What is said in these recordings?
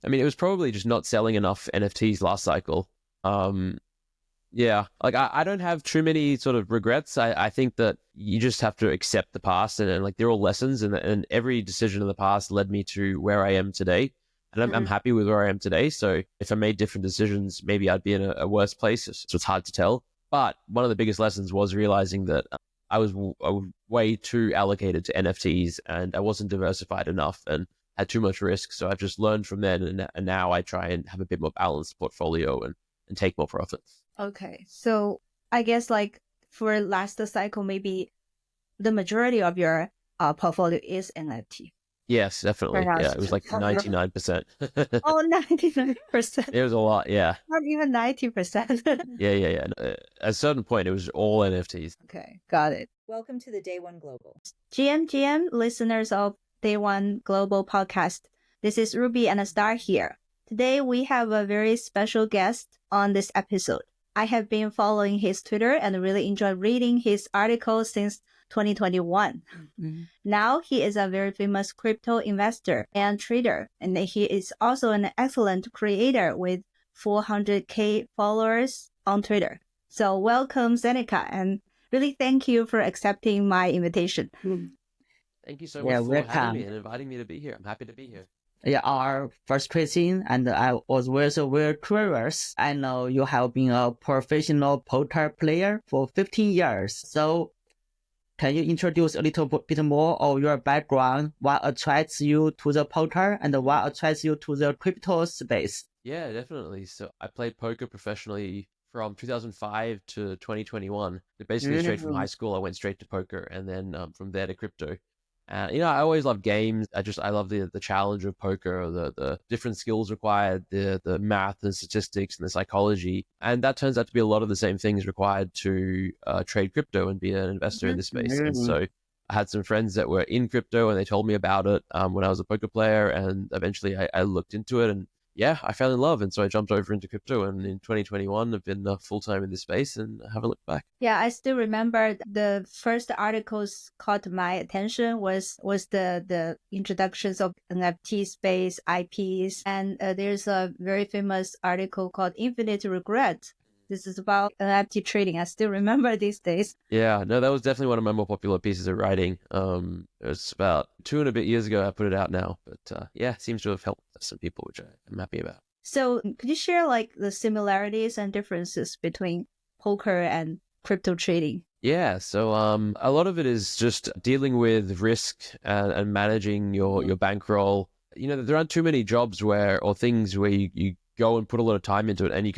I mean, it was probably just not selling enough NFTs last cycle. Yeah, like I don't have too many sort of regrets. I think that you just have to accept the past, and like they're all lessons, and every decision in the past led me to where I am today. And I'm happy with where I am today. So if I made different decisions, maybe I'd be in a worse place. So it's hard to tell. But one of the biggest lessons was realizing that I was way too allocated to NFTs, and I wasn't diversified enough and had too much risk. So I've just learned from then, and now I try and have a bit more balanced portfolio and take more profits. Okay. So I guess like for last cycle, maybe the majority of your portfolio is NFT. Yes, definitely. Perhaps. Yeah, it was like 99%. Oh, 99%. It was a lot, yeah. Not even 90%. Yeah. At a certain point, it was all NFTs. Okay, got it. Welcome to the Day One Global. GM, listeners of Day One Global podcast. This is Ruby and Star here. Today, we have a very special guest on this episode. I have been following his Twitter and really enjoyed reading his articles since 2021. Mm-hmm. Now he is a very famous crypto investor and trader, and he is also an excellent creator with 400K followers on Twitter. So welcome, Zeneca, and really thank you for accepting my invitation. Thank you so much for having me and inviting me to be here. I'm happy to be here. Yeah, our first question, and I was also very curious. I know you have been a professional poker player for 15 years. So can you introduce a little bit more of your background? What attracts you to the poker and what attracts you to the crypto space? Yeah, definitely. So I played poker professionally from 2005 to 2021. Basically straight from high school, I went straight to poker, and then from there to crypto. I always love games. I love the challenge of poker, the different skills required, the math and statistics and the psychology. And that turns out to be a lot of the same things required to trade crypto and be an investor in this space. And so I had some friends that were in crypto, and they told me about it when I was a poker player. And eventually I looked into it, and yeah, I fell in love. And so I jumped over into crypto, and in 2021, I've been full-time in this space and I haven't looked back. Yeah, I still remember the first articles caught my attention was the introductions of NFT space, IPs. And there's a very famous article called Infinite Regret. This is about NFT trading. I still remember these days. Yeah, no, that was definitely one of my more popular pieces of writing. It was about 2 and a bit years ago I put it out now. But yeah, it seems to have helped some people, which I'm happy about. So could you share like the similarities and differences between poker and crypto trading? Yeah, so a lot of it is just dealing with risk and managing your bankroll. There aren't too many jobs or things where you go and put a lot of time into it, and you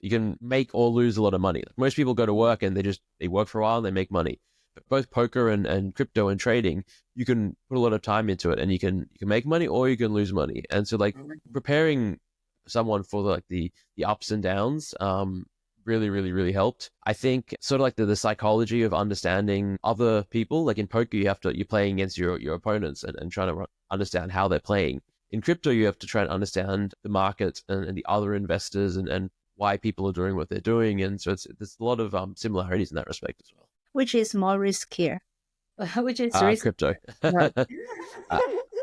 can make or lose a lot of money. Most people go to work and they work for a while and they make money. But both poker and crypto and trading, you can put a lot of time into it, and you can make money or you can lose money. And so like preparing someone for the ups and downs really, really, really helped. I think sort of like the psychology of understanding other people. Like in poker, you're playing against your opponents and trying to understand how they're playing. In crypto, you have to try and understand the market and the other investors and why people are doing what they're doing. And so there's a lot of similarities in that respect as well. Which is more riskier? Which is crypto.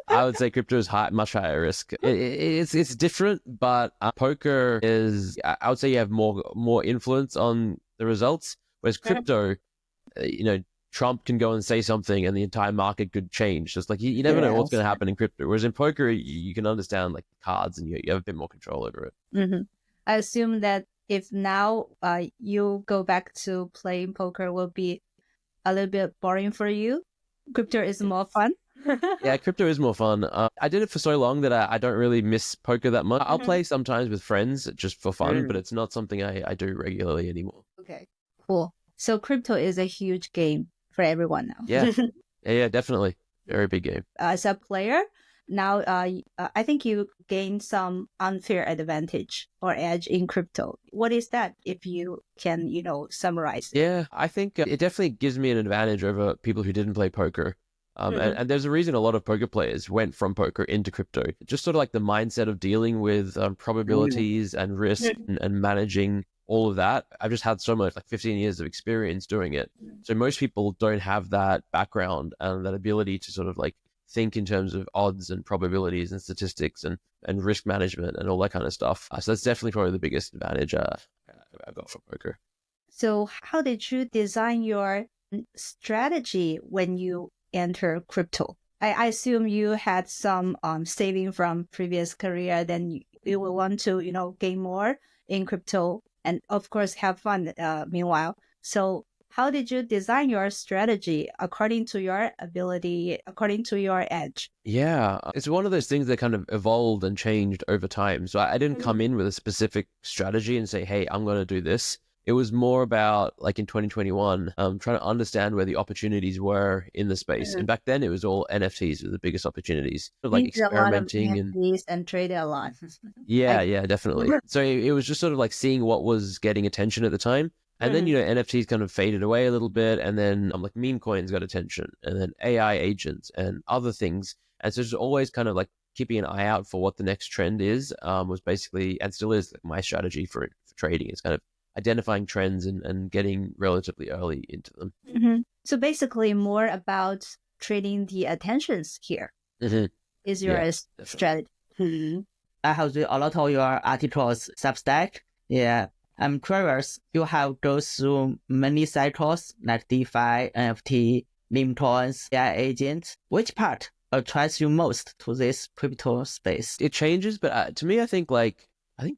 I would say crypto is much higher risk. It's different, but poker is, I would say you have more influence on the results, whereas crypto, Trump can go and say something and the entire market could change. Just like you never know what's going to happen in crypto. Whereas in poker, you can understand like the cards and you have a bit more control over it. Mm-hmm. I assume that if now you go back to playing poker will be a little bit boring for you. Crypto is more fun. Yeah, crypto is more fun. I did it for so long that I don't really miss poker that much. I'll play sometimes with friends just for fun, but it's not something I do regularly anymore. Okay, cool. So crypto is a huge game for everyone now. Yeah, definitely. Very big game. As a player, now I think you gain some unfair advantage or edge in crypto. What is that, if you can, summarize it? Yeah, I think it definitely gives me an advantage over people who didn't play poker. And there's a reason a lot of poker players went from poker into crypto. Just sort of like the mindset of dealing with probabilities and risk and managing all of that. I've just had so much, like 15 years of experience doing it. So most people don't have that background and that ability to sort of like think in terms of odds and probabilities and statistics and risk management and all that kind of stuff. So that's definitely probably the biggest advantage I've got for poker. So how did you design your strategy when you enter crypto? I assume you had some saving from previous career, then you will want to, gain more in crypto and of course have fun meanwhile. So how did you design your strategy according to your ability, according to your edge? Yeah, it's one of those things that kind of evolved and changed over time. So I didn't come in with a specific strategy and say, hey, I'm going to do this. It was more about, like in 2021, trying to understand where the opportunities were in the space. And back then, it was all NFTs were the biggest opportunities. Like experimenting and trade a lot. Yeah, definitely. So it was just sort of like seeing what was getting attention at the time. And then, NFTs kind of faded away a little bit. And then like meme coins got attention, and then AI agents and other things. And so just always kind of like keeping an eye out for what the next trend is, was basically, and still is, like my strategy for trading. It's kind of identifying trends and getting relatively early into them. Mm-hmm. So basically more about trading the attentions here is your strategy. Mm-hmm. I have read a lot of your articles, Substack. Yeah. I'm curious, you have gone through many cycles like DeFi, NFT, meme coins, AI agents. Which part attracts you most to this crypto space? It changes, but to me, I think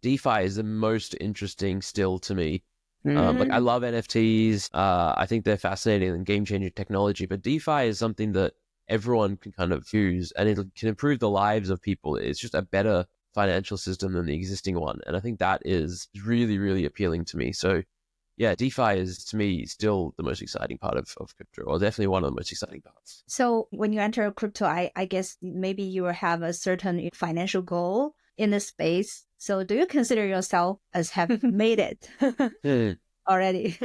DeFi is the most interesting still to me. Like I love NFTs. I think they're fascinating and game-changing technology, but DeFi is something that everyone can kind of use, and it can improve the lives of people. It's just a better financial system than the existing one. And I think that is really, really appealing to me. So yeah, DeFi is to me still the most exciting part of crypto, or definitely one of the most exciting parts. So when you enter crypto, I guess maybe you will have a certain financial goal in the space. So do you consider yourself as having made it already?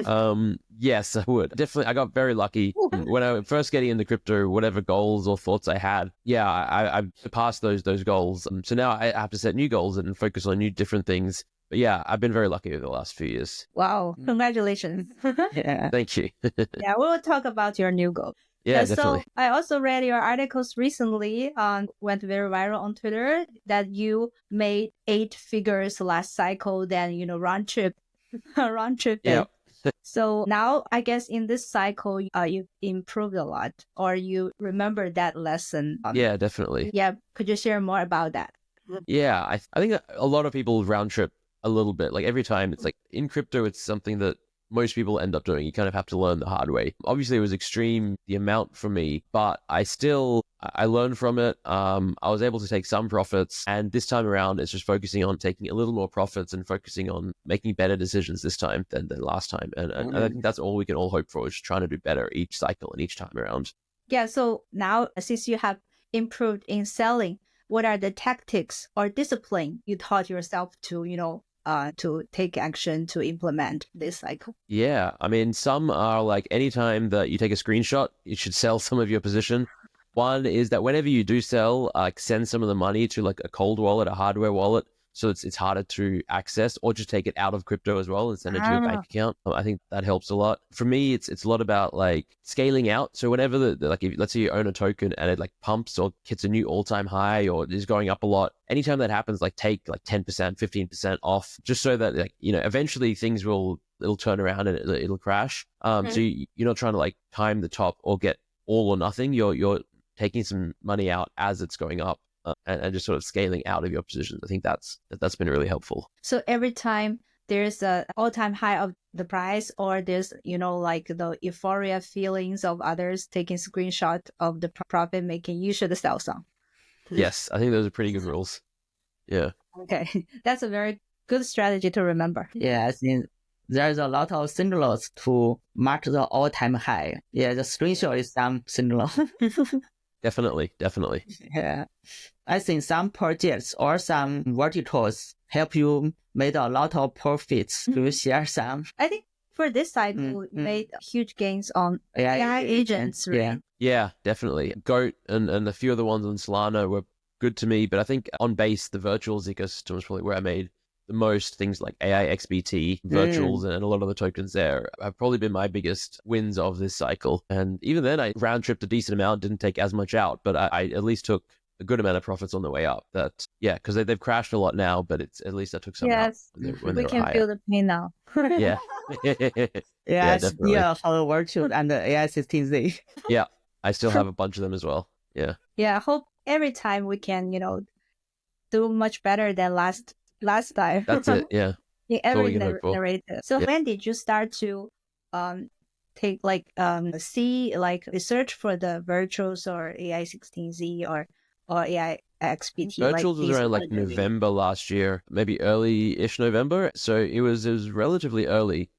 Yes, I would. Definitely. I got very lucky when I was first getting into crypto, whatever goals or thoughts I had. Yeah, I surpassed those goals. So now I have to set new goals and focus on new different things. But yeah, I've been very lucky over the last few years. Wow. Congratulations. Yeah. Thank you. Yeah, we'll talk about your new goal. Yeah, definitely. So I also read your articles recently, went very viral on Twitter, that you made 8 figures last cycle, then, round trip. Yeah. So now I guess in this cycle, you've improved a lot, or you remember that lesson. Yeah, definitely. Yeah. Could you share more about that? Yeah, I think a lot of people round trip a little bit. Like every time, it's like in crypto, it's something that most people end up doing. You kind of have to learn the hard way. Obviously, it was extreme, the amount for me, but I learned from it. I was able to take some profits, and this time around, it's just focusing on taking a little more profits and focusing on making better decisions this time than last time. And I think that's all we can all hope for, is just trying to do better each cycle and each time around. Yeah. So now, since you have improved in selling, what are the tactics or discipline you taught yourself to take action to implement this cycle? Yeah, I mean, some are like anytime that you take a screenshot, you should sell some of your position. One is that whenever you do sell, send some of the money to like a cold wallet, a hardware wallet, so it's harder to access, or just take it out of crypto as well and send it to your bank account. I think that helps a lot. For me, it's a lot about like scaling out. So whenever if let's say you own a token and it like pumps or hits a new all-time high or is going up a lot, anytime that happens, like take like 10%, 15% off, just so that eventually things it'll turn around and it'll crash. So you're not trying to like time the top or get all or nothing. You're taking some money out as it's going up. And just sort of scaling out of your positions. I think that's been really helpful. So every time there's a all-time high of the price, or there's like the euphoria feelings of others taking screenshot of the profit making, you should sell some. Yes, I think those are pretty good rules. Yeah. Okay, that's a very good strategy to remember. Yeah, I think there's a lot of signals to mark the all-time high. Yeah, the screenshot is some signal. Definitely. Yeah. I think some projects or some verticals help you made a lot of profits. Do you share some? I think for this cycle, you made huge gains on AI agents, right? Yeah, definitely. Goat and a few other ones on Solana were good to me, but I think on base, the virtuals ecosystem was probably where I made the most. Things like AIXBT, virtuals, and a lot of the tokens there have probably been my biggest wins of this cycle. And even then, I round-tripped a decent amount, didn't take as much out, but I at least took a good amount of profits on the way up. That, yeah, because they've crashed a lot now, but it's at least I took some out when we they can were feel the pain now. Yeah. Yeah, definitely. yeah, how the virtual and the AI16Z. Yeah, I still have a bunch of them as well. Yeah. Yeah, I hope every time we can, do much better than last time. That's it. Yeah. In all every we can hope for. narrative. So Yeah. when did you start to take see research for the virtuals or AI16Z or AIXBT? Virtuals was these around are like the- November last year, maybe early-ish November. So it was relatively early.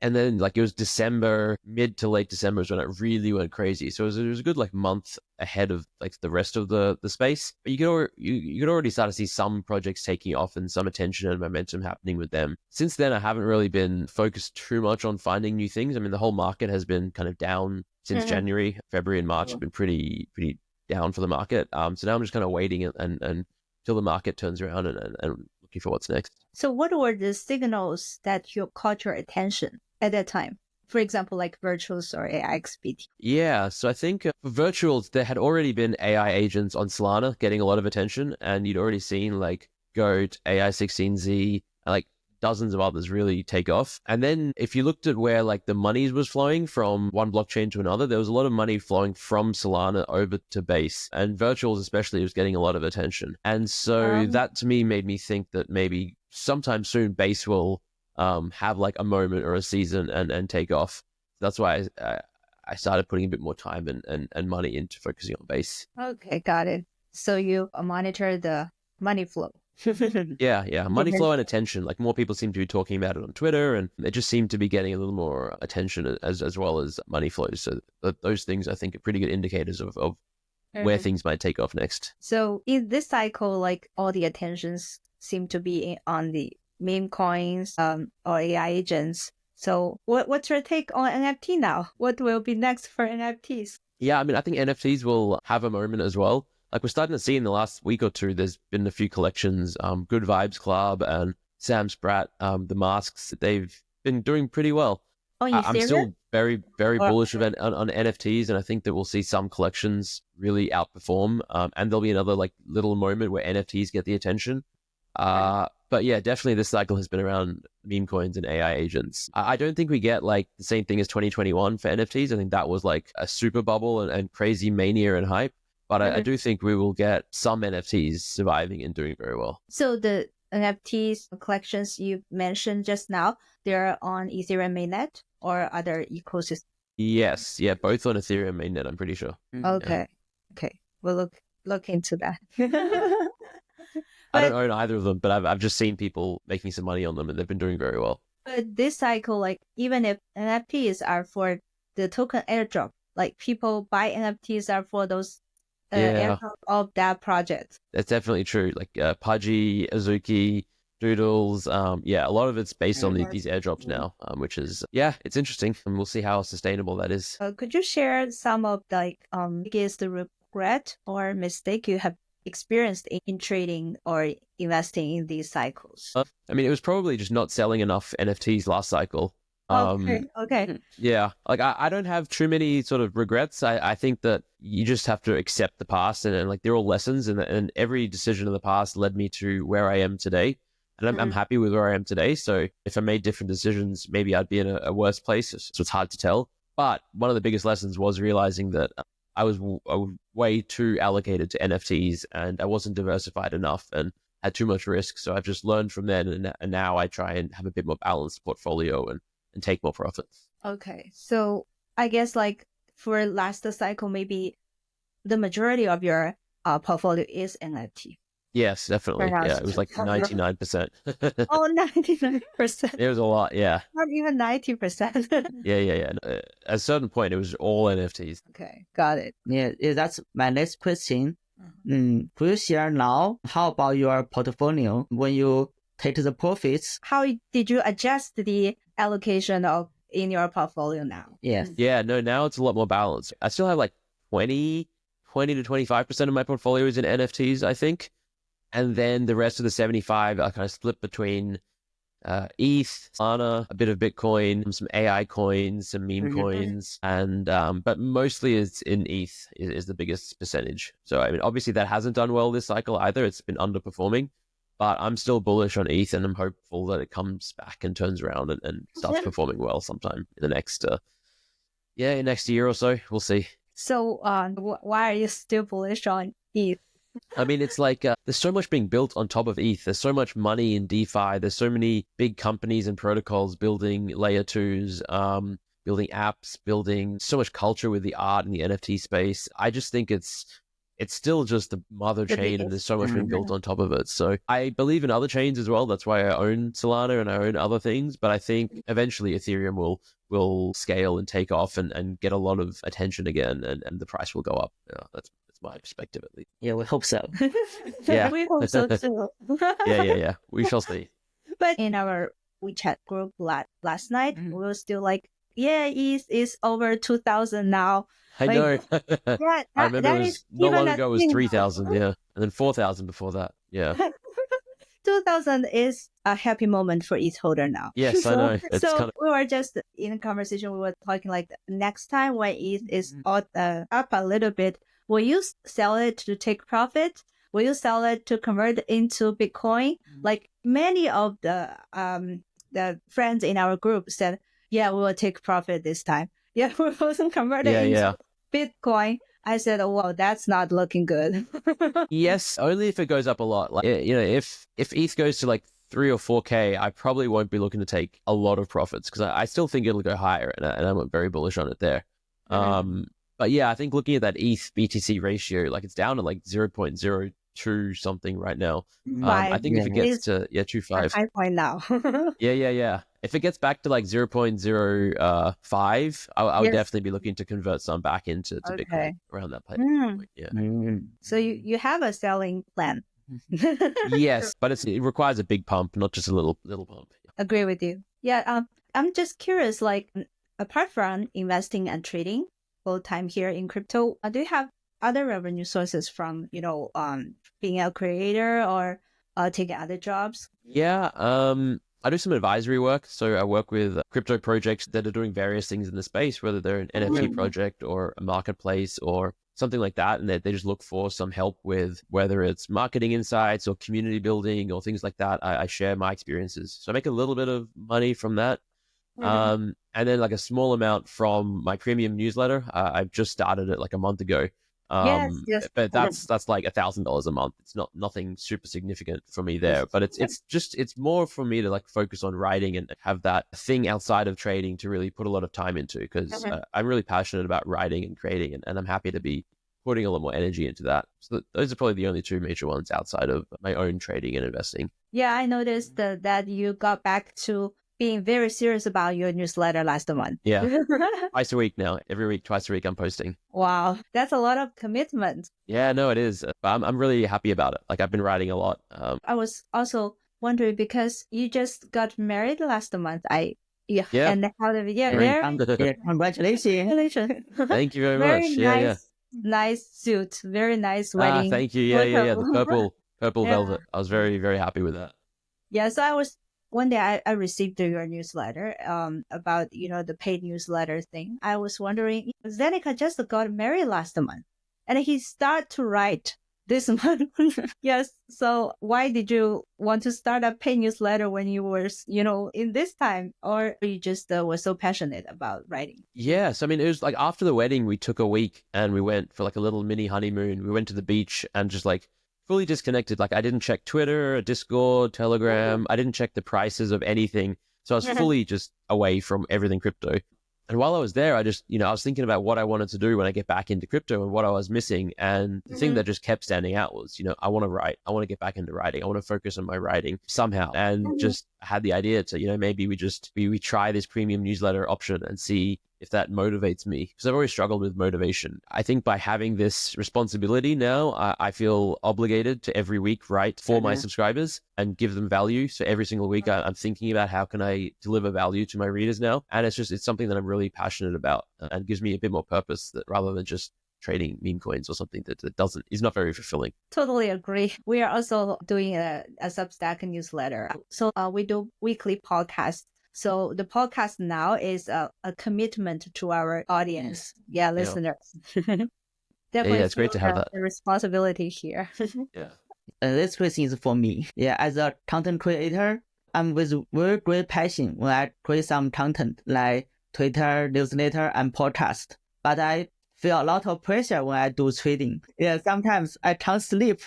And then like it was December, mid to late December is when it really went crazy. So it was a good like month ahead of like the rest of the space. But you could already start to see some projects taking off and some attention and momentum happening with them. Since then, I haven't really been focused too much on finding new things. I mean, the whole market has been kind of down since January. February and March have been pretty down for the market. So now I'm just kind of waiting and until the market turns around and looking for what's next. So what were the signals that caught your attention at that time? For example, like virtuals or AIXBT. Yeah, so I think for virtuals, there had already been AI agents on Solana getting a lot of attention, and you'd already seen like Goat, AI16Z, and like dozens of others really take off. And then if you looked at where like the money was flowing from one blockchain to another, there was a lot of money flowing from Solana over to Base, and virtuals especially was getting a lot of attention. And so that to me made me think that maybe sometime soon Base will have like a moment or a season and take off. That's why I started putting a bit more time and money into focusing on Base. Okay, got it. So you monitor the money flow. Yeah. Money flow and attention. Like more people seem to be talking about it on Twitter, and it just seemed to be getting a little more attention as well as money flows. So those things I think are pretty good indicators of where things might take off next. So in this cycle, like all the attentions seem to be on the meme coins or AI agents. So what's your take on NFT now? What will be next for NFTs? Yeah, I mean, I think NFTs will have a moment as well. Like we're starting to see in the last week or two, there's been a few collections, Good Vibes Club and Sam Spratt, the masks, they've been doing pretty well. Oh, I'm still very, very bullish on NFTs, and I think that we'll see some collections really outperform. And there'll be another like little moment where NFTs get the attention. But yeah, definitely this cycle has been around meme coins and AI agents. I don't think we get like the same thing as 2021 for NFTs. I think that was like a super bubble and crazy mania and hype. But I do think we will get some NFTs surviving and doing very well. So the NFTs collections you mentioned just now, they're on Ethereum mainnet or other ecosystems? Yes, yeah, both on Ethereum mainnet, I'm pretty sure. Okay, okay, we'll look into that. I don't own either of them, but I've just seen people making some money on them, and they've been doing very well. But this cycle, like even if NFTs are for the token airdrop, like people buy NFTs are for those airdrop of that project. That's definitely true. Like Pudgy, Azuki, Doodles, a lot of it's based on these airdrops now, which is, it's interesting, and we'll see how sustainable that is. Could you share some of the biggest regret or mistake you have experienced in trading or investing in these cycles? I mean, it was probably just not selling enough NFTs last cycle. Okay. Yeah, like I don't have too many sort of regrets. I think that you just have to accept the past, and like they're all lessons, and every decision in the past led me to where I am today. And I'm happy with where I am today. So if I made different decisions, maybe I'd be in a worse place. So it's hard to tell. But one of the biggest lessons was realizing that I was way too allocated to NFTs, and I wasn't diversified enough and had too much risk. So I've just learned from then, and now I try and have a bit more balanced portfolio and take more profits. Okay. So I guess like for last cycle, maybe the majority of your portfolio is NFT. Yes, definitely. Yeah, it was like 99%. Oh, 99%. It was a lot, yeah. Not even 90%. Yeah. At a certain point, it was all NFTs. Okay, got it. Yeah, that's my next question. Could you share now, how about your portfolio when you take the profits? How did you adjust the allocation in your portfolio now? Yes. Yeah, no, now it's a lot more balanced. I still have like 20 to 25% of my portfolio is in NFTs, I think. And then the rest of the 75 are kind of split between ETH, Solana, a bit of Bitcoin, some AI coins, some meme coins, and but mostly it's in ETH is the biggest percentage. So I mean, obviously that hasn't done well this cycle either. It's been underperforming, but I'm still bullish on ETH, and I'm hopeful that it comes back and turns around and starts performing well sometime in the next next year or so. We'll see. So why are you still bullish on ETH? I mean, it's like there's so much being built on top of ETH. There's so much money in DeFi. There's so many big companies and protocols building layer twos, building apps, building so much culture with the art and the NFT space. I just think it's still just the mother chain, and there's so much being built on top of it. So I believe in other chains as well. That's why I own Solana and I own other things. But I think eventually Ethereum will scale and take off and get a lot of attention again, and the price will go up. Yeah, that's my perspective at least. Yeah, we hope so. Yeah. We hope so too. Yeah. We shall see. But in our WeChat group last night, we were still like, yeah, ETH is over 2,000 now. I Like, know. Yeah, I remember that it was is not even long a ago it was thing. 3,000, yeah. And then 4,000 before that. Yeah. 2,000 is a happy moment for ETH holder now. Yes, I know. It's so kind of we were just in a conversation, we were talking like next time when ETH is up a little bit, will you sell it to take profit? Will you sell it to convert into Bitcoin? Like many of the friends in our group said, yeah, we will take profit this time. Yeah, we will convert it into Bitcoin. I said, oh, well, that's not looking good. Yes, only if it goes up a lot. Like, if ETH goes to like 3 or 4K, I probably won't be looking to take a lot of profits because I still think it'll go higher, and I'm very bullish on it there. But yeah, I think looking at that ETH BTC ratio, like it's down to like 0.02 something right now. I think if it gets to 2.5, high point now. yeah. If it gets back to like 0.05, I would definitely be looking to convert some back into Bitcoin around that point. Yeah. So you have a selling plan. Yes, but it requires a big pump, not just a little pump. Agree with you. Yeah. I'm just curious, like apart from investing and trading full time here in crypto, do you have other revenue sources from, being a creator or taking other jobs? Yeah. I do some advisory work. So I work with crypto projects that are doing various things in the space, whether they're an NFT project or a marketplace or something like that. And they just look for some help with whether it's marketing insights or community building or things like that. I share my experiences. So I make a little bit of money from that. And then like a small amount from my premium newsletter. I've just started it like a month ago. Yes. But that's like $1,000 a month. It's nothing super significant for me there, but it's more for me to like focus on writing and have that thing outside of trading to really put a lot of time into, because I'm really passionate about writing and creating, and I'm happy to be putting a lot more energy into that. So those are probably the only two major ones outside of my own trading and investing. Yeah, I noticed that you got back to being very serious about your newsletter last month. Yeah. Twice a week now. Every week, twice a week, I'm posting. Wow. That's a lot of commitment. Yeah, no, it is. But I'm really happy about it. Like I've been writing a lot. I was also wondering because you just got married last month. And how did Congratulations. Thank you very much. Nice suit. Very nice wedding. Thank you. Yeah. The purple velvet. I was very, very happy with that. Yeah. So one day I received your newsletter about, the paid newsletter thing. I was wondering, Zeneca just got married last month and he started to write this month. Yes. So why did you want to start a paid newsletter when you were, in this time, or you just were so passionate about writing? Yes. I mean, it was like after the wedding, we took a week and we went for like a little mini honeymoon. We went to the beach and just like fully disconnected. Like I didn't check Twitter, Discord, Telegram. I didn't check the prices of anything. So I was fully just away from everything crypto. And while I was there, I just, I was thinking about what I wanted to do when I get back into crypto and what I was missing. And the thing that just kept standing out was, I want to write. I want to get back into writing. I want to focus on my writing somehow. And just had the idea to, maybe we try this premium newsletter option and see if that motivates me, because I've always struggled with motivation. I think by having this responsibility now, I feel obligated to every week write for my subscribers and give them value. So every single week I'm thinking about how can I deliver value to my readers now. And it's something that I'm really passionate about and gives me a bit more purpose, that rather than just trading meme coins or something that is not very fulfilling. Totally agree. We are also doing a Substack newsletter. So we do weekly podcasts. So the podcast now is a commitment to our audience. Yeah, listeners. Definitely it's great to have that. The responsibility here. Yeah. This question is for me. Yeah, as a content creator, I'm with very great passion when I create some content like Twitter, newsletter, and podcast. But I feel a lot of pressure when I do trading. Yeah, sometimes I can't sleep.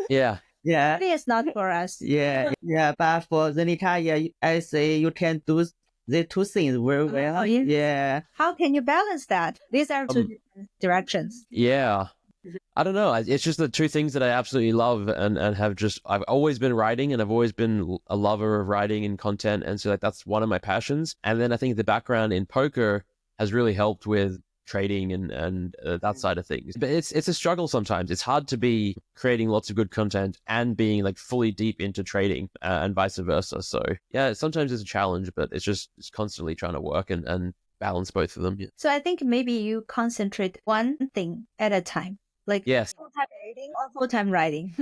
Yeah. Yeah. It is not for us. Yeah. But for Zeneca, yeah, I say you can do the two things very well. Oh, yeah. Yeah. How can you balance that? These are two different directions. Yeah. I don't know. It's just the two things that I absolutely love and I've always been writing and I've always been a lover of writing and content. And so like that's one of my passions. And then I think the background in poker has really helped with trading and that side of things. But it's a struggle sometimes. It's hard to be creating lots of good content and being like fully deep into trading and vice versa. So yeah, sometimes it's a challenge, but it's constantly trying to work and balance both of them. Yeah. So I think maybe you concentrate one thing at a time. Like yes. Full-time trading or full-time writing.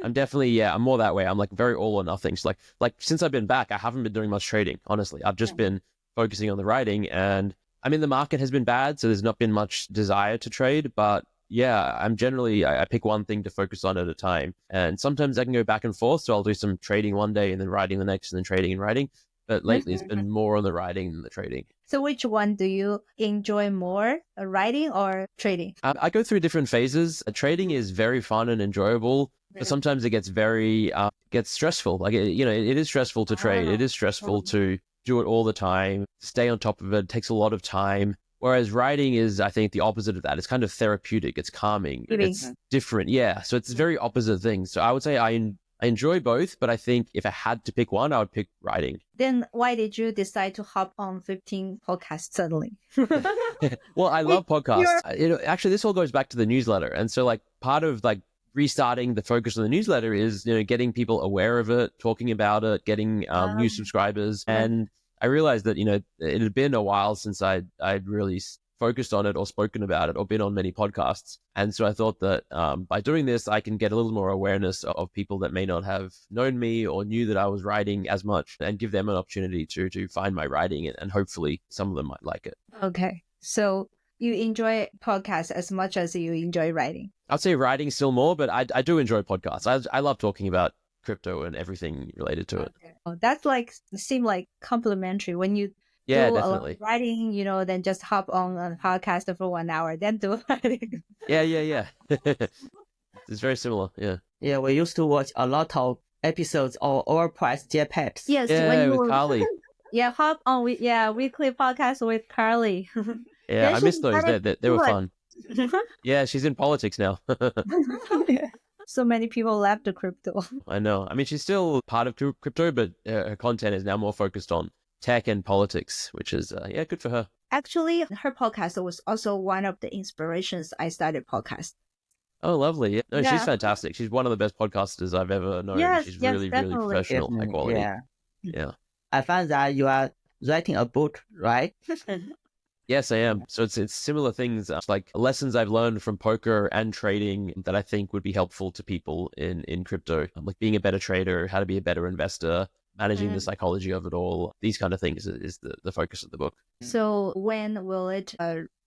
I'm definitely, I'm more that way. I'm like very all or nothing. So like since I've been back, I haven't been doing much trading, honestly. I've just been focusing on the writing, and I mean, the market has been bad, so there's not been much desire to trade, but yeah, I pick one thing to focus on at a time. And sometimes I can go back and forth. So I'll do some trading one day and then writing the next and then trading and writing. But lately it's been more on the writing than the trading. So which one do you enjoy more, writing or trading? I go through different phases. Trading is very fun and enjoyable, but sometimes it gets gets stressful. Like, it is stressful to trade. It is stressful to do it all the time, stay on top of it. It takes a lot of time. Whereas writing is, I think, the opposite of that. It's kind of therapeutic. It's calming. It's different. Yeah. So it's very opposite things. So I would say I enjoy both, but I think if I had to pick one, I would pick writing. Then why did you decide to hop on 15 podcasts suddenly? Well, I love podcasts. Actually, this all goes back to the newsletter. And so like part of like restarting the focus on the newsletter is, getting people aware of it, talking about it, getting new subscribers. And I realized that, it had been a while since I'd really focused on it or spoken about it or been on many podcasts. And so I thought that by doing this, I can get a little more awareness of people that may not have known me or knew that I was writing as much, and give them an opportunity to find my writing, and hopefully some of them might like it. Okay. So you enjoy podcasts as much as you enjoy writing? I'd say writing still more, but I do enjoy podcasts. I love talking about crypto and everything related to it. Oh, that's seem like complementary when you do definitely. A lot of writing, then just hop on a podcast for 1 hour, then do writing. Yeah. It's very similar. Yeah. Yeah, we used to watch a lot of episodes of Overpriced Jetpacks. Yes, yeah, with Carly. Yeah, hop on weekly podcast with Carly. Yeah, I miss those. They were fun. Yeah, she's in politics now. So many people left the crypto. I know. I mean, she's still part of crypto, but her content is now more focused on tech and politics, which is, good for her. Actually, her podcast was also one of the inspirations I started podcast. Oh, lovely. Yeah. No, she's fantastic. She's one of the best podcasters I've ever known. Yes, she's really, really professional, high quality. Yeah. I found that you are writing a book, right? Yes, I am. So it's similar things, like lessons I've learned from poker and trading that I think would be helpful to people in crypto, like being a better trader, how to be a better investor, managing the psychology of it all. These kind of things is the focus of the book. So when will it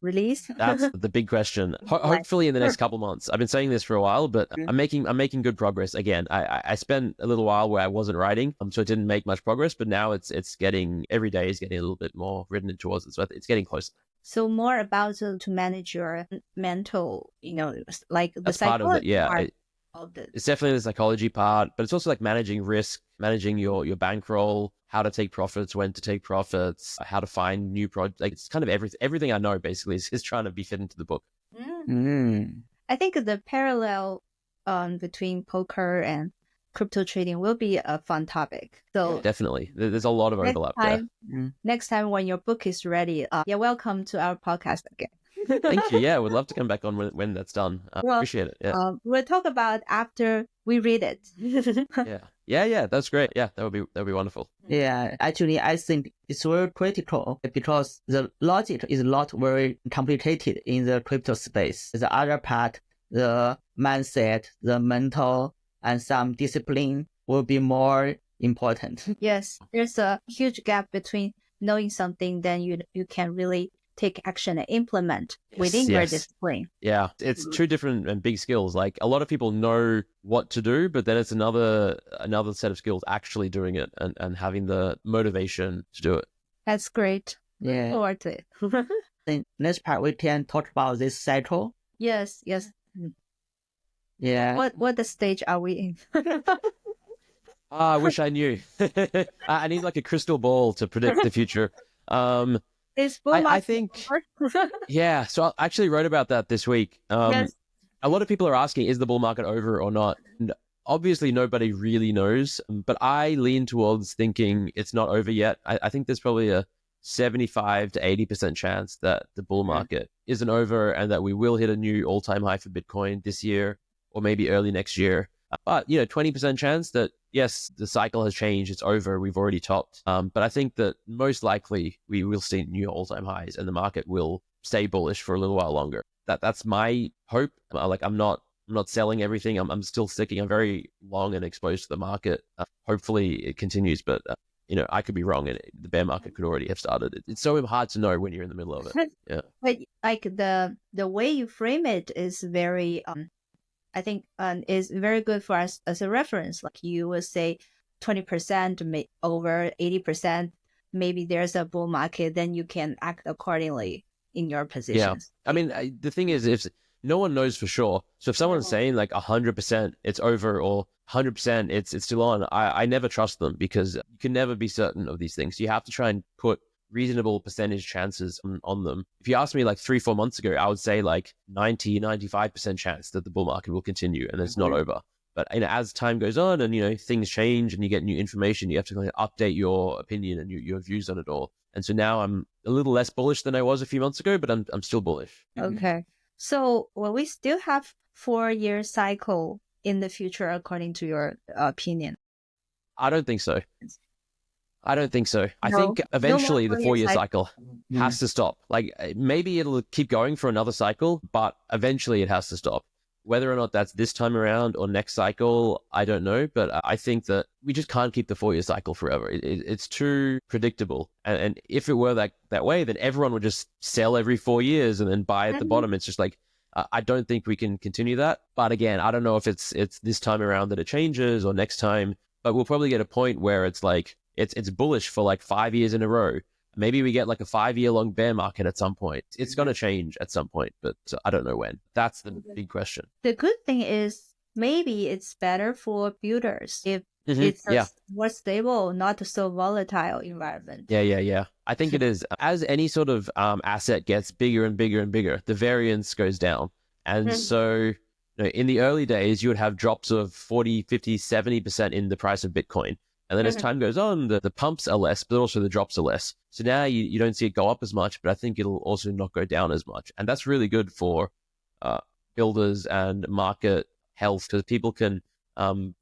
release? That's the big question. Hopefully in the next couple months. I've been saying this for a while, but I'm making good progress. Again, I spent a little while where I wasn't writing, so it didn't make much progress. But now every day is getting a little bit more written towards it. So it's getting closer. So more about to manage your mental, like the That's part of it. Yeah. Part. It's definitely the psychology part, but it's also like managing risk, managing your bankroll, how to take profits, when to take profits, how to find new projects. Like, it's kind of everything I know basically is trying to be fit into the book. I think the parallel between poker and crypto trading will be a fun topic. So yeah, definitely, there's a lot of overlap there. Next time when your book is ready, welcome to our podcast again. Thank you. Yeah, we'd love to come back on when that's done. Appreciate it. Yeah. We'll talk about after we read it. Yeah, that's great. Yeah, that would be wonderful. Yeah, actually, I think it's very critical because the logic is not very complicated in the crypto space. The other part, the mindset, the mental, and some discipline will be more important. Yes, there's a huge gap between knowing something, then you can really take action and implement within your discipline. Yeah, it's two different and big skills. Like a lot of people know what to do, but then it's another set of skills actually doing it and having the motivation to do it. That's great. Yeah. Forward to it. Then next part we can talk about this cycle. Yes. Yeah. What the stage are we in? I wish I knew. I need like a crystal ball to predict the future. Is I think, yeah. So I actually wrote about that this week. Yes. A lot of people are asking, is the bull market over or not? And obviously nobody really knows, but I lean towards thinking it's not over yet. I think there's probably a 75 to 80% chance that the bull market isn't over and that we will hit a new all-time high for Bitcoin this year or maybe early next year. But, 20% chance that, yes, the cycle has changed. It's over. We've already topped. But I think that most likely we will see new all-time highs and the market will stay bullish for a little while longer. That's my hope. I'm not selling everything. I'm still sticking. I'm very long and exposed to the market. Hopefully it continues, but I could be wrong and the bear market could already have started. It's so hard to know when you're in the middle of it. Yeah. But like the way you frame it is very I think is very good for us as a reference. Like you would say 20% over 80%, maybe there's a bull market, then you can act accordingly in your positions. Yeah. I mean, the thing is, if no one knows for sure. So if someone's saying like 100% it's over or 100% it's still on, I never trust them because you can never be certain of these things. You have to try and put reasonable percentage chances on them. If you asked me like 3-4 months ago, I would say like 90-95% chance that the bull market will continue and it's not over. But as time goes on and things change and you get new information, you have to kind of update your opinion and your views on it all. And so now I'm a little less bullish than I was a few months ago, but I'm still bullish. Okay. So will we still have 4-year cycle in the future according to your opinion? I don't think so. I think eventually the 4-year cycle has to stop. Like maybe it'll keep going for another cycle, but eventually it has to stop. Whether or not that's this time around or next cycle, I don't know. But I think that we just can't keep the 4-year cycle forever. It's too predictable. And if it were that way, then everyone would just sell every 4 years and then buy at the bottom. It's just like, I don't think we can continue that. But again, I don't know if it's this time around that it changes or next time. But we'll probably get a point where it's like, it's bullish for like 5 years in a row. Maybe we get like a 5-year-long bear market at some point. It's going to change at some point, but I don't know when. That's the big question. The good thing is maybe it's better for builders if it's a more stable, not so volatile environment. Yeah. I think it is. As any sort of asset gets bigger and bigger and bigger, the variance goes down. And so in the early days, you would have drops of 40, 50, 70% in the price of Bitcoin. And then as time goes on, the pumps are less, but also the drops are less. So now you don't see it go up as much, but I think it'll also not go down as much. And that's really good for builders and market health because people can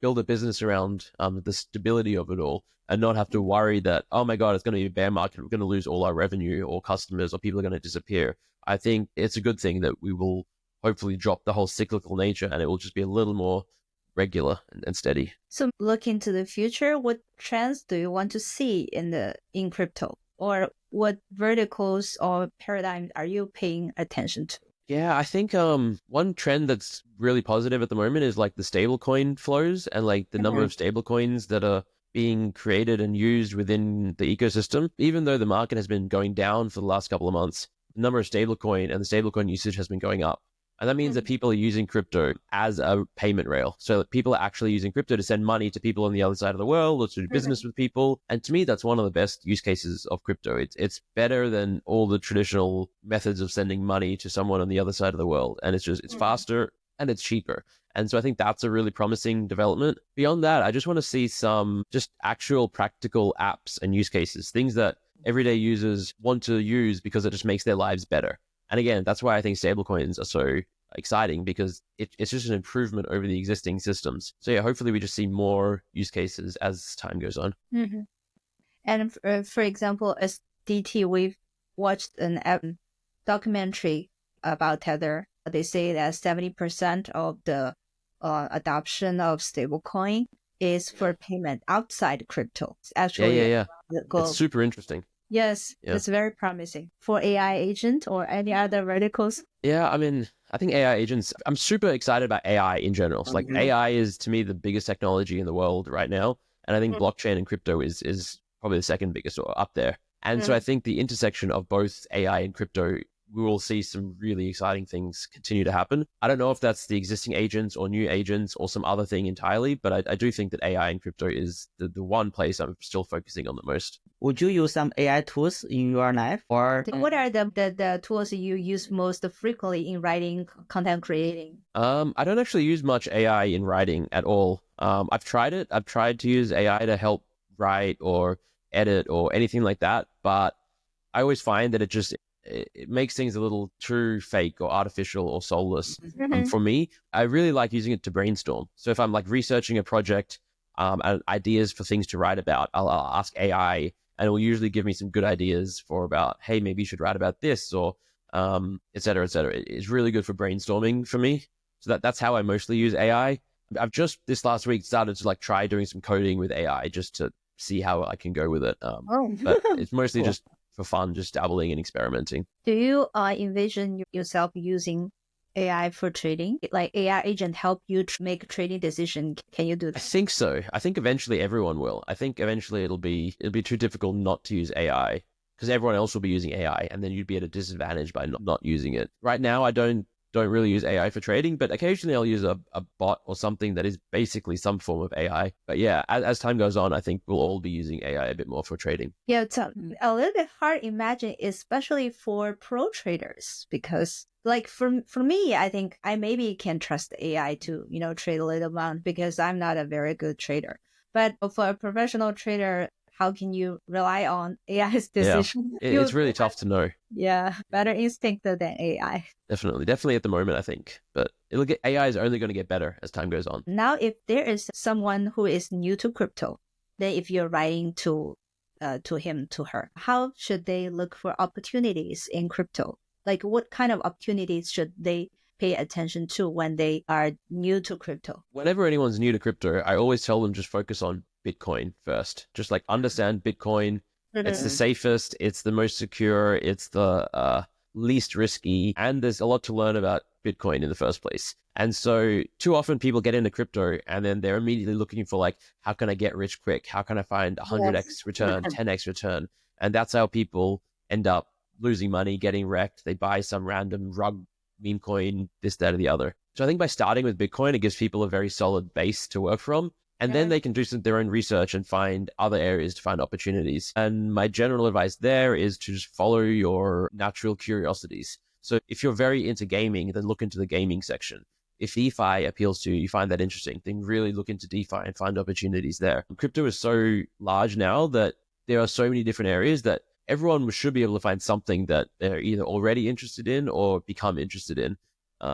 build a business around the stability of it all and not have to worry that, oh my God, it's going to be a bear market. We're going to lose all our revenue or customers or people are going to disappear. I think it's a good thing that we will hopefully drop the whole cyclical nature and it will just be a little more regular and steady. So look into the future, what trends do you want to see in crypto? Or what verticals or paradigms are you paying attention to? Yeah, I think one trend that's really positive at the moment is like the stablecoin flows and like the number of stablecoins that are being created and used within the ecosystem. Even though the market has been going down for the last couple of months, the number of stablecoin and the stablecoin usage has been going up. And that means that people are using crypto as a payment rail. So that people are actually using crypto to send money to people on the other side of the world or to do business with people. And to me, that's one of the best use cases of crypto. It's better than all the traditional methods of sending money to someone on the other side of the world. And it's faster and it's cheaper. And so I think that's a really promising development. Beyond that, I just want to see some just actual practical apps and use cases, things that everyday users want to use because it just makes their lives better. And again, that's why I think stablecoins are so exciting because it's just an improvement over the existing systems. So yeah, hopefully we just see more use cases as time goes on. Mm-hmm. And for example, as DT, we've watched an documentary about Tether. They say that 70% of the adoption of stablecoin is for payment outside crypto. It's actually the goal. It's super interesting. Yes, it's very promising. For AI agent or any other verticals? Yeah, I mean, I think AI agents, I'm super excited about AI in general. So like AI is to me the biggest technology in the world right now. And I think blockchain and crypto is probably the second biggest or up there. And so I think the intersection of both AI and crypto, we will see some really exciting things continue to happen. I don't know if that's the existing agents or new agents or some other thing entirely, but I do think that AI and crypto is the one place I'm still focusing on the most. Would you use some AI tools in your life? Or what are the tools you use most frequently in writing, content creating? I don't actually use much AI in writing at all. I've tried it. I've tried to use AI to help write or edit or anything like that, but I always find that it makes things a little too fake or artificial or soulless. For me, I really like using it to brainstorm. So if I'm like researching a project and ideas for things to write about, I'll ask AI and it will usually give me some good ideas for about, hey, maybe you should write about this or et cetera, et cetera. It's really good for brainstorming for me. So that's how I mostly use AI. I've just this last week started to like try doing some coding with AI just to see how I can go with it. But it's mostly just for fun, just dabbling and experimenting. Do you envision yourself using AI for trading? Like AI agent help you make trading decision? Can you do that? I think so. I think eventually everyone will. I think eventually it'll be too difficult not to use AI because everyone else will be using AI and then you'd be at a disadvantage by not using it. Right now, I don't really use AI for trading, but occasionally I'll use a bot or something that is basically some form of AI. But yeah, as time goes on, I think we'll all be using AI a bit more for trading. Yeah, it's a little bit hard to imagine, especially for pro traders, because like for me, I think I maybe can trust AI to, trade a little amount because I'm not a very good trader. But for a professional trader, how can you rely on AI's decision? Yeah, it's really tough to know. Yeah, better instinct than AI. Definitely at the moment, I think. But AI is only going to get better as time goes on. Now, if there is someone who is new to crypto, then if you're writing to him, to her, how should they look for opportunities in crypto? Like what kind of opportunities should they pay attention to when they are new to crypto? Whenever anyone's new to crypto, I always tell them just focus on Bitcoin first. Just like understand Bitcoin. It's the safest, it's the most secure, it's the least risky, and there's a lot to learn about Bitcoin in the first place. And so too often people get into crypto and then they're immediately looking for like, how can I get rich quick? How can I find 100x return, 10x return? And that's how people end up losing money, getting wrecked. They buy some random rug meme coin, this, that, or the other. So I think by starting with Bitcoin, it gives people a very solid base to work from. And then they can do their own research and find other areas to find opportunities. And my general advice there is to just follow your natural curiosities. So if you're very into gaming, then look into the gaming section. If DeFi appeals to you, you find that interesting, then really look into DeFi and find opportunities there. Crypto is so large now that there are so many different areas that everyone should be able to find something that they're either already interested in or become interested in.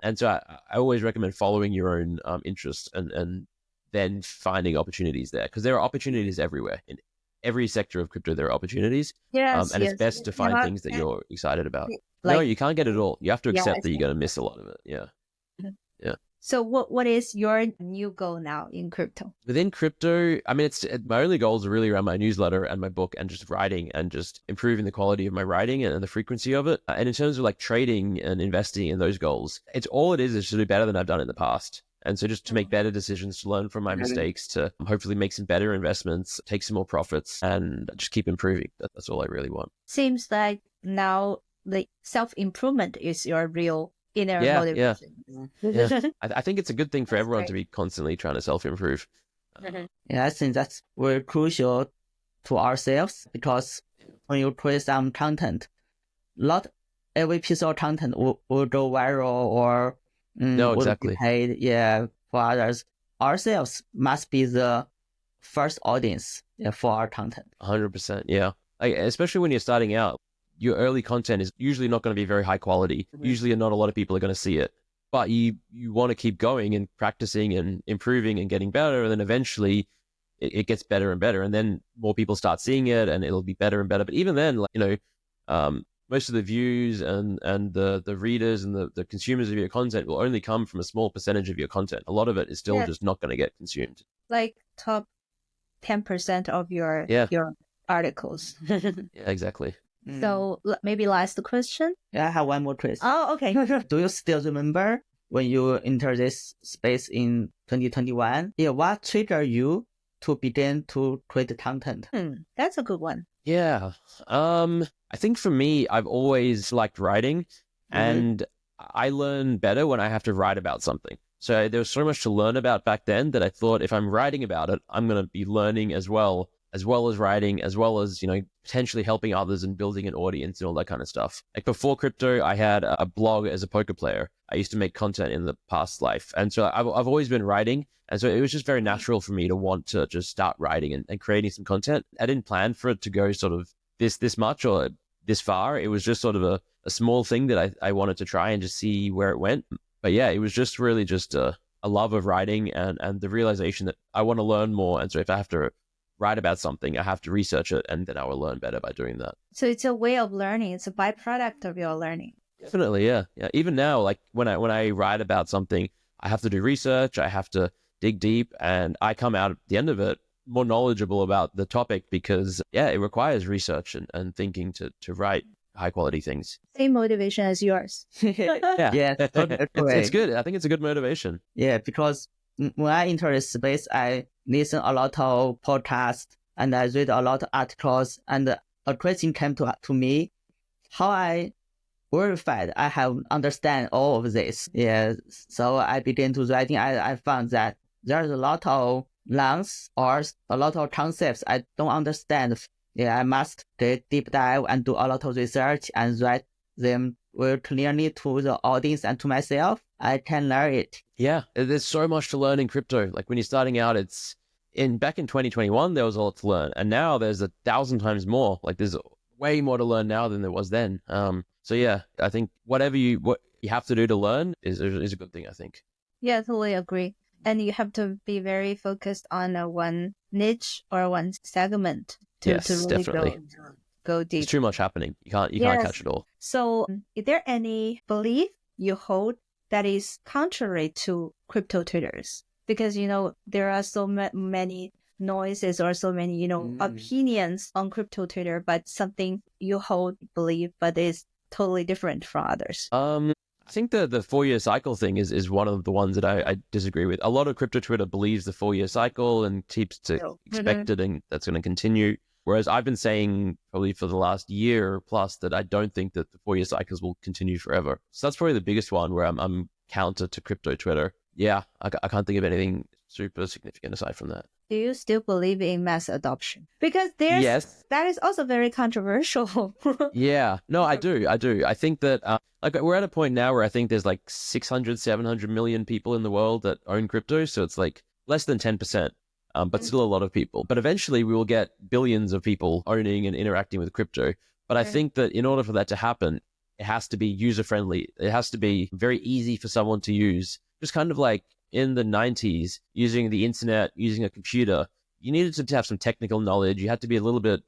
And so I always recommend following your own interests and then finding opportunities there, because there are opportunities everywhere. In every sector of crypto, there are opportunities. And it's best to find things that you're excited about. No, you can't get it all. You have to accept that you're going to miss a lot of it. Yeah. So what is your new goal now in crypto? Within crypto, I mean, my only goals are really around my newsletter and my book and just writing and just improving the quality of my writing and the frequency of it. And in terms of like trading and investing in those goals, it is to do better than I've done in the past. And so just to make better decisions, to learn from my mistakes, to hopefully make some better investments, take some more profits, and just keep improving. That's all I really want. Seems like now the self-improvement is your real inner motivation. Yeah. I think it's a good thing for everyone to be constantly trying to self-improve. Yeah, I think that's very crucial to ourselves, because when you create some content, not every piece of content will go viral or no, exactly. Paid, for others. Ourselves must be the first audience for our content. 100%, yeah. Like, especially when you're starting out, your early content is usually not going to be very high quality. Usually not a lot of people are going to see it. but you want to keep going and practicing and improving and getting better. And then eventually it gets better and better. And then more people start seeing it and it'll be better and better. But even then, most of the views and the readers and the consumers of your content will only come from a small percentage of your content. A lot of it is still just not going to get consumed. Like top 10% of your articles. Yeah, exactly. So maybe last question. Yeah, I have one more question. Oh, okay. Do you still remember when you entered this space in 2021? Yeah, what triggered you to begin to create content? That's a good one. Yeah. I think for me, I've always liked writing, and I learn better when I have to write about something. So there was so much to learn about back then that I thought if I'm writing about it, I'm going to be learning as well as writing, as well as, potentially helping others and building an audience and all that kind of stuff. Like before crypto, I had a blog as a poker player. I used to make content in the past life. And so I've always been writing. And so it was just very natural for me to want to just start writing and creating some content. I didn't plan for it to go sort of this much or this far. It was just sort of a small thing that I wanted to try and just see where it went. But yeah, it was just really just a love of writing and the realization that I want to learn more. And so if I have to write about something, I have to research it, and then I will learn better by doing that. So it's a way of learning. It's a byproduct of your learning. Definitely, yeah. Even now, like when I write about something, I have to do research, I have to dig deep, and I come out at the end of it more knowledgeable about the topic because, it requires research and thinking to write high quality things. Same motivation as yours. Yeah, totally. It's good. I think it's a good motivation. Yeah, because when I enter this space, I listen a lot of podcasts and I read a lot of articles, and a question came to me, how I verified I have understand all of this. Yeah, so I began to writing. I found that there's a lot of lines or a lot of concepts I don't understand. Yeah, I must get deep dive and do a lot of research and write them very clearly to the audience and to myself. I can learn it. Yeah, there's so much to learn in crypto. Like when you're starting out, back in 2021, there was a lot to learn. And now there's 1,000 times more. Like there's way more to learn now than there was then. So yeah, I think what you have to do to learn is a good thing, I think. Yeah, totally agree. And you have to be very focused on one niche or one segment to really definitely go deep. There's too much happening. You can't catch it all. So is there any belief you hold that is contrary to crypto traders? Because, there are so many noises or so many, opinions on crypto Twitter, but something you hold, believe, but is totally different from others. I think the 4-year cycle thing is one of the ones that I disagree with. A lot of crypto Twitter believes the 4-year cycle and keeps to expect it, and that's going to continue. Whereas I've been saying probably for the last year plus that I don't think that the 4-year cycles will continue forever. So that's probably the biggest one where I'm counter to crypto Twitter. Yeah, I can't think of anything super significant aside from that. Do you still believe in mass adoption? Because that is also very controversial. Yeah, no, I do. I think that we're at a point now where I think there's 600, 700 million people in the world that own crypto. So it's less than 10%. But still a lot of people. But eventually we will get billions of people owning and interacting with crypto. But I think that in order for that to happen, it has to be user-friendly. It has to be very easy for someone to use. Just kind of like in the 90s, using the internet, using a computer, you needed to have some technical knowledge. You had to be a little bit,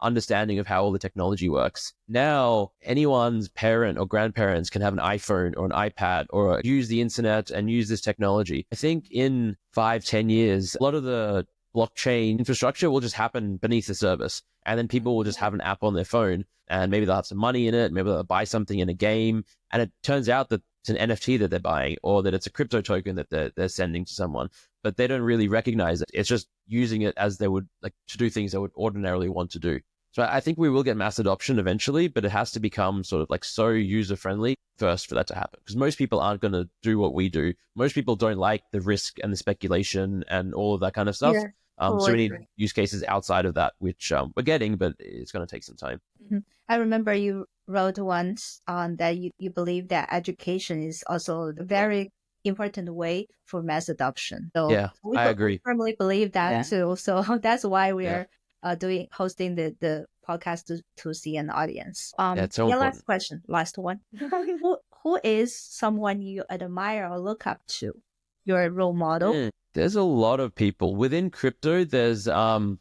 understanding of how all the technology works. Now, anyone's parent or grandparents can have an iPhone or an iPad or use the internet and use this technology. I think in 5-10 years, a lot of the blockchain infrastructure will just happen beneath the service. And then people will just have an app on their phone and maybe they'll have some money in it. Maybe they'll buy something in a game. And it turns out that it's an NFT that they're buying or that it's a crypto token that they're sending to someone, but they don't really recognize it. It's just using it as they would to do things they would ordinarily want to do. So I think we will get mass adoption eventually, but it has to become sort of so user-friendly first for that to happen. Because most people aren't going to do what we do. Most people don't like the risk and the speculation and all of that kind of stuff. Yeah, so we need use cases outside of that, which we're getting, but it's going to take some time. Mm-hmm. I remember you wrote once on that you believe that education is also a very important way for mass adoption. So yeah, I agree. I firmly believe that too. So that's why we are hosting the podcast to see an audience. It's so important. Last question, last one. Who who is someone you admire or look up to? Your role model? There's a lot of people. Within crypto, there's Andreas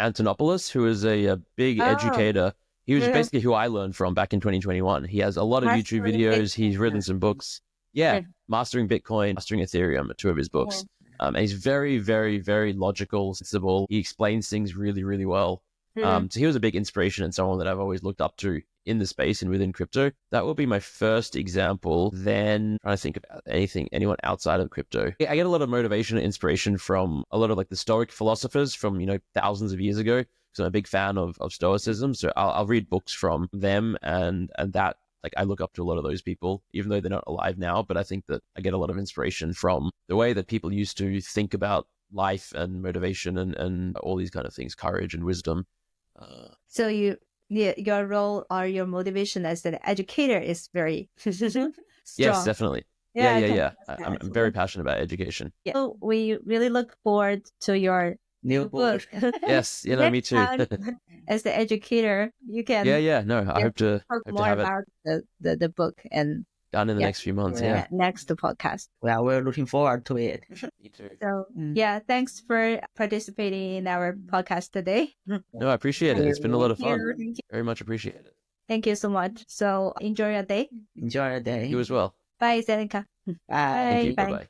Antonopoulos, who is a big educator. He was basically who I learned from back in 2021. He has a lot of YouTube videos. He's written some books. Yeah, Mastering Bitcoin, Mastering Ethereum are two of his books. And he's very, very, very logical, sensible. He explains things really, really well. So he was a big inspiration and someone that I've always looked up to in the space and within crypto. That will be my first example. Then trying to think about anyone outside of crypto. I get a lot of motivation and inspiration from a lot of like the Stoic philosophers from, thousands of years ago. Because I'm a big fan of Stoicism. So I'll read books from them and that, like, I look up to a lot of those people, even though they're not alive now. But I think that I get a lot of inspiration from the way that people used to think about life and motivation and all these kind of things, courage and wisdom. So your role or your motivation as an educator is very strong. Yes, definitely. Yeah. I'm Absolutely. very passionate about education. So we really look forward to your New book. Yes, me too. As the educator, you can No, I hope to talk more have it about the book and done in the next few months. Yeah. next podcast. Well, we're looking forward to it. Me too. So thanks for participating in our podcast today. No, I appreciate it. It's been a lot of fun. Thank you. Very much appreciate it. Thank you so much. So enjoy your day. Enjoy your day. You as well. Bye, Zeneca. Bye. Thank you. Bye. Bye-bye.